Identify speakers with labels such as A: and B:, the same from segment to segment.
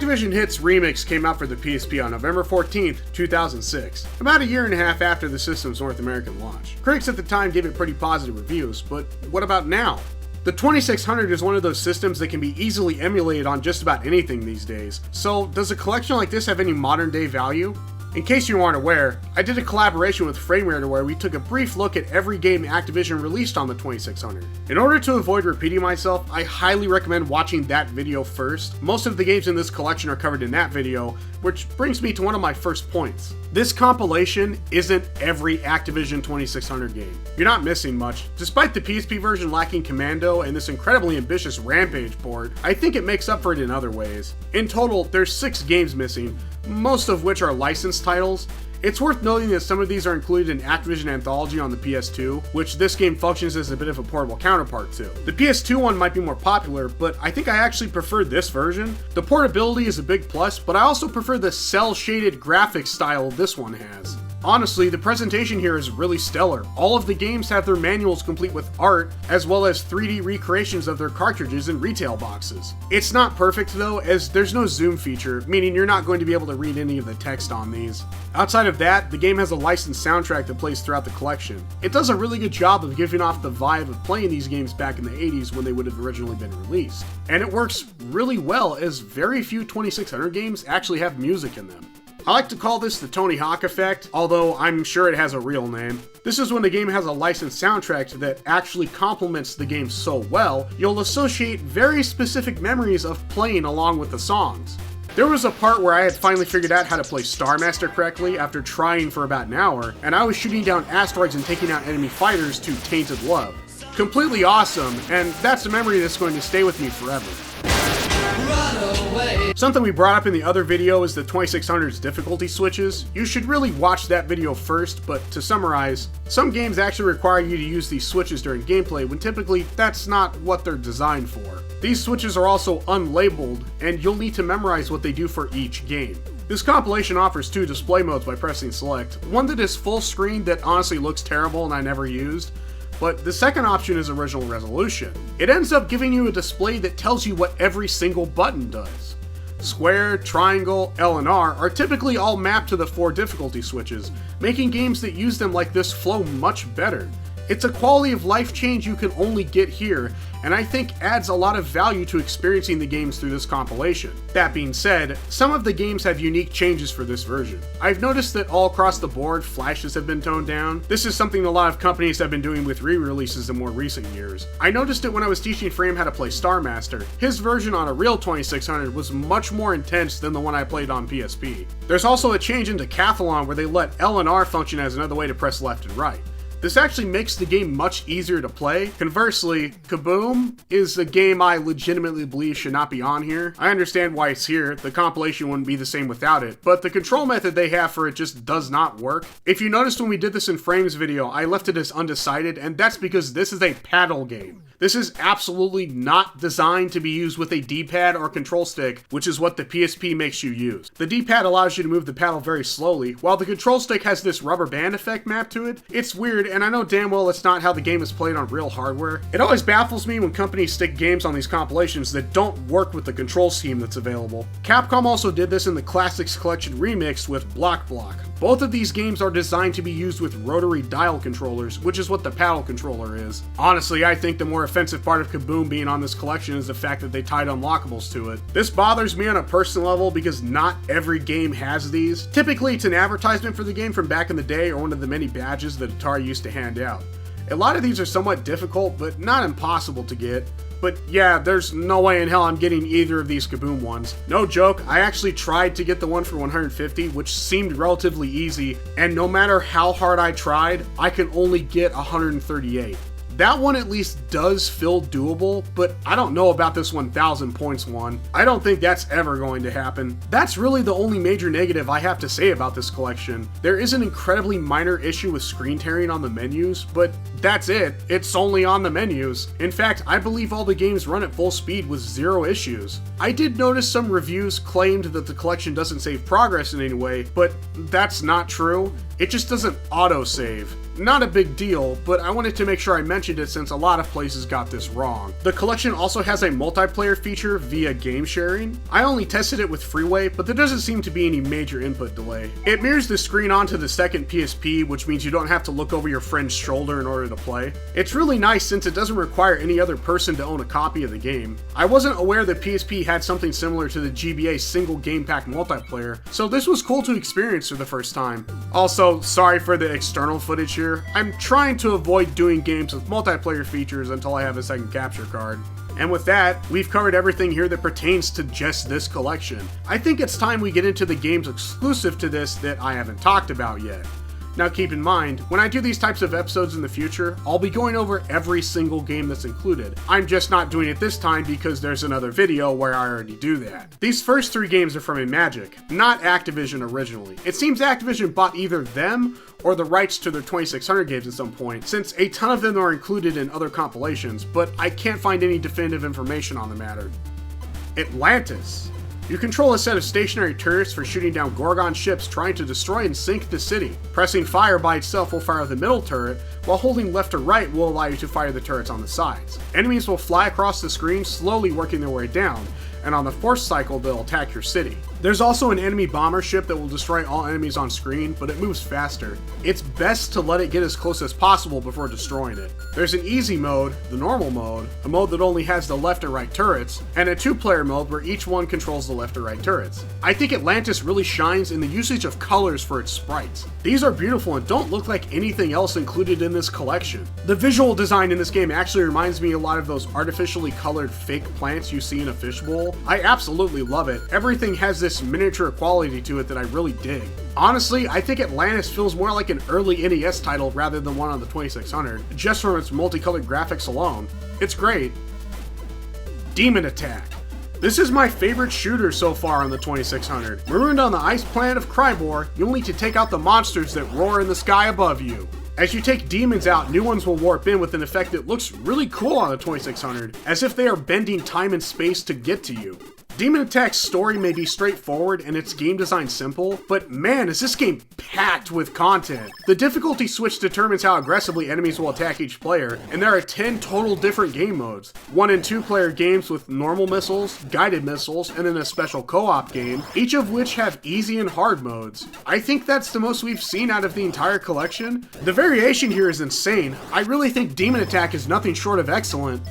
A: Activision Hits Remixed came out for the PSP on November 14th, 2006, about a year and a half after the system's North American launch. Critics at the time gave it pretty positive reviews, but what about now? The 2600 is one of those systems that can be easily emulated on just about anything these days, so does a collection like this have any modern day value? In case you aren't aware, I did a collaboration with FrameRater where we took a brief look at every game Activision released on the 2600. In order to avoid repeating myself, I highly recommend watching that video first. Most of the games in this collection are covered in that video, which brings me to one of my first points. This compilation isn't every Activision 2600 game. You're not missing much. Despite the PSP version lacking Commando and this incredibly ambitious Rampage port, I think it makes up for it in other ways. In total, there's 6 games missing, most of which are licensed titles. It's worth noting that some of these are included in Activision Anthology on the PS2, which this game functions as a bit of a portable counterpart to. The PS2 one might be more popular, but I think I actually prefer this version. The portability is a big plus, but I also prefer the cel-shaded graphics style this one has. Honestly, the presentation here is really stellar. All of the games have their manuals complete with art, as well as 3D recreations of their cartridges in retail boxes. It's not perfect though, as there's no zoom feature, meaning you're not going to be able to read any of the text on these. Outside of that, the game has a licensed soundtrack that plays throughout the collection. It does a really good job of giving off the vibe of playing these games back in the 80s when they would have originally been released. And it works really well, as very few 2600 games actually have music in them. I like to call this the Tony Hawk effect, although I'm sure it has a real name. This is when the game has a licensed soundtrack that actually complements the game so well, you'll associate very specific memories of playing along with the songs. There was a part where I had finally figured out how to play Star Master correctly after trying for about an hour, and I was shooting down asteroids and taking out enemy fighters to Tainted Love. Completely awesome, and that's a memory that's going to stay with me forever. Something we brought up in the other video is the 2600's difficulty switches. You should really watch that video first, but to summarize, some games actually require you to use these switches during gameplay when typically that's not what they're designed for. These switches are also unlabeled, and you'll need to memorize what they do for each game. This compilation offers 2 display modes by pressing select, one that is full screen that honestly looks terrible and I never used, but the second option is original resolution. It ends up giving you a display that tells you what every single button does. Square, triangle, L, and R are typically all mapped to the 4 difficulty switches, making games that use them like this flow much better. It's a quality of life change you can only get here, and I think adds a lot of value to experiencing the games through this compilation. That being said, some of the games have unique changes for this version. I've noticed that all across the board, flashes have been toned down. This is something a lot of companies have been doing with re-releases in more recent years. I noticed it when I was teaching Frame how to play Star Master. His version on a real 2600 was much more intense than the one I played on PSP. There's also a change into Decathlon where they let L and R function as another way to press left and right. This actually makes the game much easier to play. Conversely, Kaboom is a game I legitimately believe should not be on here. I understand why it's here, the compilation wouldn't be the same without it, but the control method they have for it just does not work. If you noticed when we did this in Frame's video, I left it as undecided, and that's because this is a paddle game. This is absolutely not designed to be used with a D-pad or control stick, which is what the PSP makes you use. The D-pad allows you to move the paddle very slowly, while the control stick has this rubber band effect mapped to it. It's weird, and I know damn well it's not how the game is played on real hardware. It always baffles me when companies stick games on these compilations that don't work with the control scheme that's available. Capcom also did this in the Classics Collection Remixed with Block Block. Both of these games are designed to be used with rotary dial controllers, which is what the paddle controller is. Honestly, I think the more offensive part of Kaboom being on this collection is the fact that they tied unlockables to it. This bothers me on a personal level because not every game has these. Typically, it's an advertisement for the game from back in the day or one of the many badges that Atari used to hand out. A lot of these are somewhat difficult, but not impossible to get. But yeah, there's no way in hell I'm getting either of these Kaboom ones. No joke, I actually tried to get the one for 150, which seemed relatively easy, and no matter how hard I tried, I could only get 138. That one at least does feel doable, but I don't know about this 1000 points one. I don't think that's ever going to happen. That's really the only major negative I have to say about this collection. There is an incredibly minor issue with screen tearing on the menus, but that's it. It's only on the menus. In fact, I believe all the games run at full speed with 0 issues. I did notice some reviews claimed that the collection doesn't save progress in any way, but that's not true. It just doesn't auto-save. Not a big deal, but I wanted to make sure I mentioned it since a lot of places got this wrong. The collection also has a multiplayer feature via game sharing. I only tested it with Freeway, but there doesn't seem to be any major input delay. It mirrors the screen onto the second PSP, which means you don't have to look over your friend's shoulder in order to play. It's really nice since it doesn't require any other person to own a copy of the game. I wasn't aware that PSP had something similar to the GBA single game pack multiplayer, so this was cool to experience for the first time. Also, sorry for the external footage here. I'm trying to avoid doing games with multiplayer features until I have a second capture card. And with that, we've covered everything here that pertains to just this collection. I think it's time we get into the games exclusive to this that I haven't talked about yet. Now keep in mind, when I do these types of episodes in the future, I'll be going over every single game that's included. I'm just not doing it this time because there's another video where I already do that. These first 3 games are from Imagic, not Activision originally. It seems Activision bought either them or the rights to their 2600 games at some point, since a ton of them are included in other compilations, but I can't find any definitive information on the matter. Atlantis. You control a set of stationary turrets for shooting down Gorgon ships trying to destroy and sink the city. Pressing fire by itself will fire the middle turret, while holding left or right will allow you to fire the turrets on the sides. Enemies will fly across the screen, slowly working their way down, and on the force cycle they'll attack your city. There's also an enemy bomber ship that will destroy all enemies on screen, but it moves faster. It's best to let it get as close as possible before destroying it. There's an easy mode, the normal mode, a mode that only has the left and right turrets, and a 2-player mode where each one controls the left or right turrets. I think Atlantis really shines in the usage of colors for its sprites. These are beautiful and don't look like anything else included in this collection. The visual design in this game actually reminds me a lot of those artificially colored fake plants you see in a fishbowl. I absolutely love it. Everything has this miniature quality to it that I really dig. Honestly, I think Atlantis feels more like an early NES title rather than one on the 2600, just from its multicolored graphics alone. It's great. Demon Attack. This is my favorite shooter so far on the 2600. Marooned on the ice planet of Krybor, you'll need to take out the monsters that roar in the sky above you. As you take demons out, new ones will warp in with an effect that looks really cool on the 2600, as if they are bending time and space to get to you. Demon Attack's story may be straightforward and its game design simple, but man is this game packed with content. The difficulty switch determines how aggressively enemies will attack each player, and there are 10 total different game modes. 1 and 2 player games with normal missiles, guided missiles, and then a special co-op game, each of which have easy and hard modes. I think that's the most we've seen out of the entire collection. The variation here is insane. I really think Demon Attack is nothing short of excellent.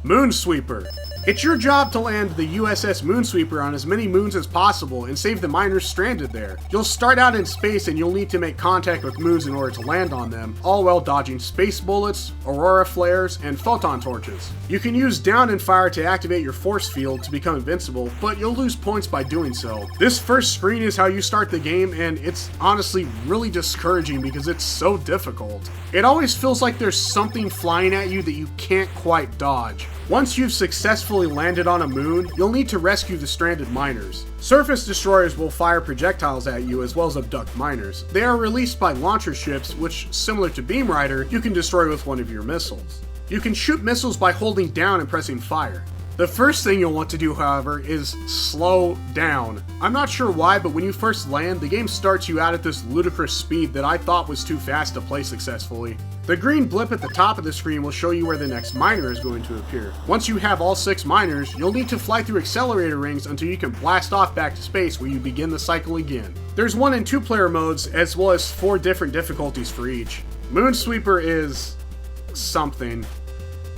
A: Moonsweeper. It's your job to land the USS Moonsweeper on as many moons as possible and save the miners stranded there. You'll start out in space and you'll need to make contact with moons in order to land on them, all while dodging space bullets, aurora flares, and photon torches. You can use down and fire to activate your force field to become invincible, but you'll lose points by doing so. This first screen is how you start the game, and it's honestly really discouraging because it's so difficult. It always feels like there's something flying at you that you can't quite dodge. Once you've successfully landed on a moon, you'll need to rescue the stranded miners. Surface destroyers will fire projectiles at you as well as abduct miners. They are released by launcher ships, which, similar to FrameRater, you can destroy with one of your missiles. You can shoot missiles by holding down and pressing fire. The first thing you'll want to do, however, is slow down. I'm not sure why, but when you first land, the game starts you out at this ludicrous speed that I thought was too fast to play successfully. The green blip at the top of the screen will show you where the next miner is going to appear. Once you have all 6 miners, you'll need to fly through accelerator rings until you can blast off back to space where you begin the cycle again. There's 1 and 2 player modes, as well as 4 different difficulties for each. Moonsweeper is something.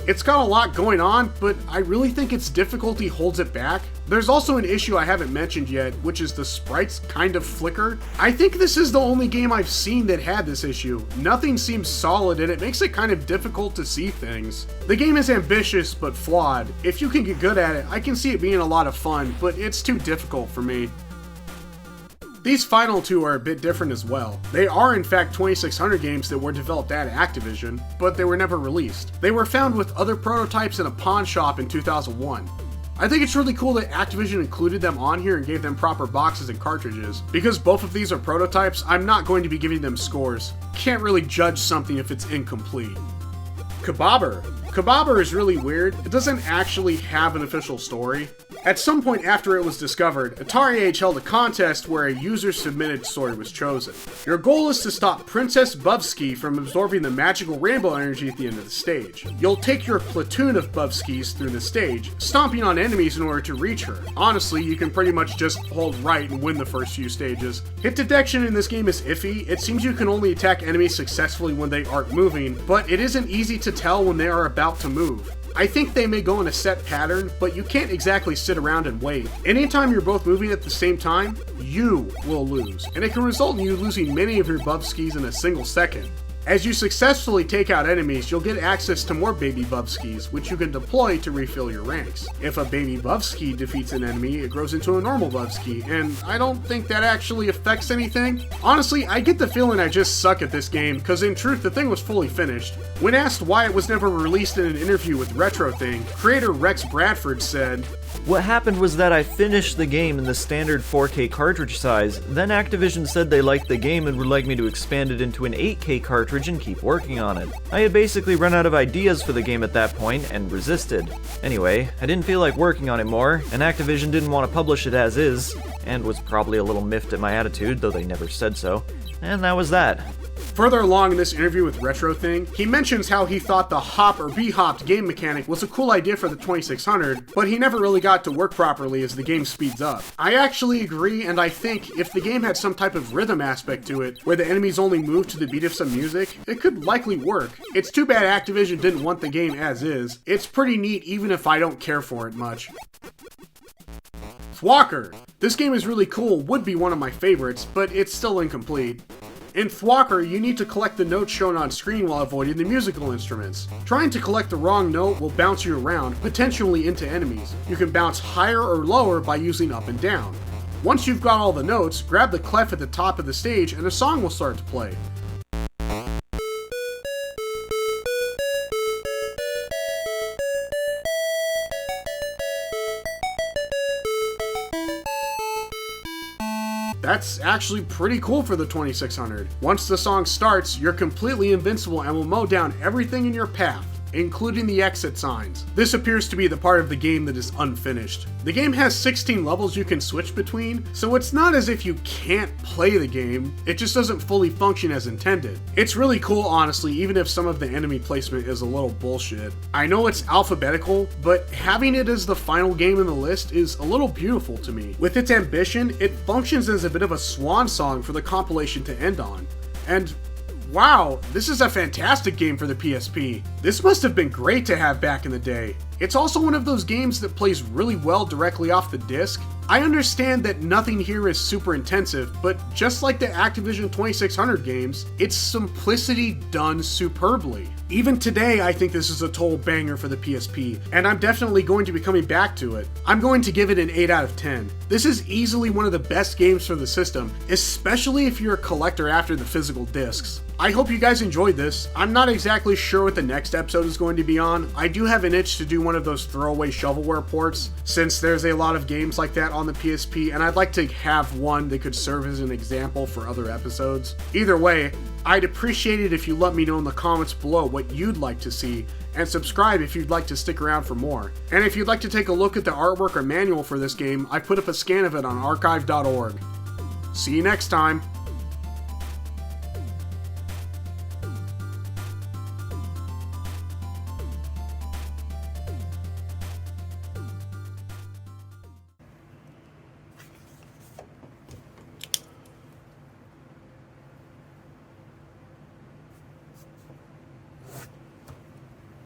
A: It's got a lot going on, but I really think its difficulty holds it back. There's also an issue I haven't mentioned yet, which is the sprites kind of flicker. I think this is the only game I've seen that had this issue. Nothing seems solid and it makes it kind of difficult to see things. The game is ambitious but flawed. If you can get good at it, I can see it being a lot of fun, but it's too difficult for me. These final 2 are a bit different as well. They are in fact 2600 games that were developed at Activision, but they were never released. They were found with other prototypes in a pawn shop in 2001. I think it's really cool that Activision included them on here and gave them proper boxes and cartridges. Because both of these are prototypes, I'm not going to be giving them scores. Can't really judge something if it's incomplete. Kaboom. Kabobber is really weird. It doesn't actually have an official story. At some point after it was discovered, Atari Age held a contest where a user-submitted story was chosen. Your goal is to stop Princess Bubsky from absorbing the magical rainbow energy at the end of the stage. You'll take your platoon of Bubskys through the stage, stomping on enemies in order to reach her. Honestly, you can pretty much just hold right and win the first few stages. Hit detection in this game is iffy. It seems you can only attack enemies successfully when they aren't moving, but it isn't easy to tell when they are about to move. I think they may go in a set pattern, but you can't exactly sit around and wait. Anytime you're both moving at the same time, you will lose, and it can result in you losing many of your Bubskys in a single second. As you successfully take out enemies, you'll get access to more baby Bubskys, which you can deploy to refill your ranks. If a baby Bubsky defeats an enemy, it grows into a normal Bubsky, and I don't think that actually affects anything. Honestly, I get the feeling I just suck at this game, because in truth, the thing was fully finished. When asked why it was never released in an interview with Retro Thing, creator Rex Bradford said,
B: "What happened was that I finished the game in the standard 4K cartridge size, then Activision said they liked the game and would like me to expand it into an 8K cartridge and keep working on it. I had basically run out of ideas for the game at that point and resisted. Anyway, I didn't feel like working on it more, and Activision didn't want to publish it as is, and was probably a little miffed at my attitude, though they never said so, and that was that."
A: Further along in this interview with Retro Thing, he mentions how he thought the hop or be hopped game mechanic was a cool idea for the 2600, but he never really got to work properly as the game speeds up. I actually agree, and I think if the game had some type of rhythm aspect to it, where the enemies only move to the beat of some music, it could likely work. It's too bad Activision didn't want the game as is. It's pretty neat even if I don't care for it much. Thwacker! This game is really cool, would be one of my favorites, but it's still incomplete. In Thwacker, you need to collect the notes shown on screen while avoiding the musical instruments. Trying to collect the wrong note will bounce you around, potentially into enemies. You can bounce higher or lower by using up and down. Once you've got all the notes, grab the clef at the top of the stage and a song will start to play. That's actually pretty cool for the 2600. Once the song starts, you're completely invincible and will mow down everything in your path, including the exit signs. This appears to be the part of the game that is unfinished. The game has 16 levels you can switch between, so it's not as if you can't play the game, it just doesn't fully function as intended. It's really cool, honestly, even if some of the enemy placement is a little bullshit. I know it's alphabetical, but having it as the final game in the list is a little beautiful to me. With its ambition, it functions as a bit of a swan song for the compilation to end on. And wow, this is a fantastic game for the PSP. This must have been great to have back in the day. It's also one of those games that plays really well directly off the disc. I understand that nothing here is super intensive, but just like the Activision 2600 games, its simplicity done superbly. Even today, I think this is a total banger for the PSP, and I'm definitely going to be coming back to it. I'm going to give it an 8 out of 10. This is easily one of the best games for the system, especially if you're a collector after the physical discs. I hope you guys enjoyed this. I'm not exactly sure what the next episode is going to be on. I do have an itch to do one of those throwaway shovelware ports, since there's a lot of games like that on the PSP, and I'd like to have one that could serve as an example for other episodes. Either way, I'd appreciate it if you let me know in the comments below what you'd like to see, and subscribe if you'd like to stick around for more. And if you'd like to take a look at the artwork or manual for this game, I put up a scan of it on archive.org. See you next time!